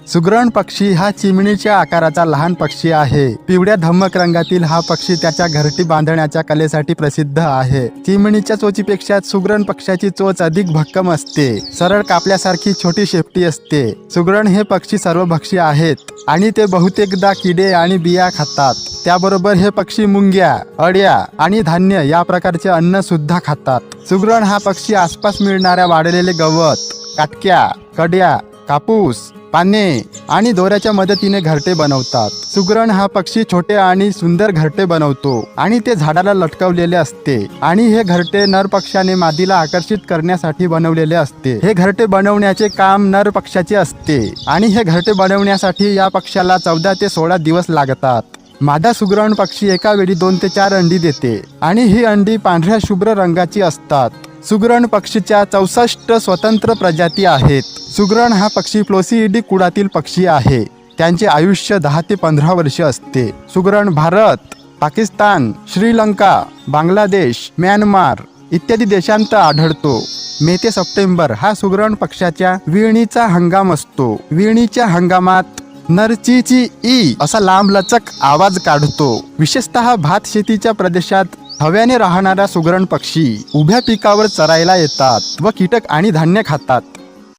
सुगरण पक्षी हा चिमणीच्या आकाराचा लहान पक्षी आहे. पिवळ्या धम्मक रंगातील हा पक्षी त्याच्या घरटी बांधण्याच्या कलेसाठी प्रसिद्ध आहे. चिमणीच्या चोचीपेक्षा सुगरण पक्षाची चोच अधिक भक्कम असते. सरळ कापल्यासारखी छोटी शेपटी असते. सुगरण हे पक्षी सर्वभक्षी आहेत आणि ते बहुतेकदा किडे आणि बिया खातात. त्याबरोबर हे पक्षी मुंग्या, अळ्या आणि धान्य या प्रकारचे अन्न सुद्धा खातात. सुगरण हा पक्षी आसपास मिळणाऱ्या वाळलेले गवत, काटक्या, कड्या, कापूस, पाने आणि दोऱ्याच्या मदतीने घरटे बनवतात. सुगरण हा पक्षी छोटे आणि सुंदर घरटे बनवतो आणि ते झाडाला लटकवलेले असते आणि हे घरटे नर पक्षाने मादीला आकर्षित करण्यासाठी बनवलेले असते. हे घरटे बनवण्याचे काम नर पक्षाचे असते आणि हे घरटे बनवण्यासाठी या पक्षाला 14 ते 16 दिवस लागतात. मादा सुगरण पक्षी एका वेळी 2 ते 4 अंडी देते आणि ही अंडी पांढऱ्या शुभ्र रंगाची असतात. सुगरण पक्षीच्या 64 स्वतंत्र प्रजाती आहेत. सुगरण हा पक्षी प्लोसिइडी कुळातील पक्षी आहे. त्यांचे आयुष्य 10 ते 15 वर्ष असते. सुगरण भारत, पाकिस्तान, श्रीलंका, बांगलादेश, म्यानमार इत्यादी देशांत आढळतो. मे ते सप्टेंबर हा सुगरण पक्षाच्या विणीचा हंगाम असतो. विणीच्या हंगामात नर ची ची ई असा लांबलचक आवाज काढतो. विशेषतः भात शेतीच्या प्रदेशात हव्याने राहणारा सुगरण पक्षी उभ्या पिकावर चरायला येतात व कीटक आणि धान्य खातात.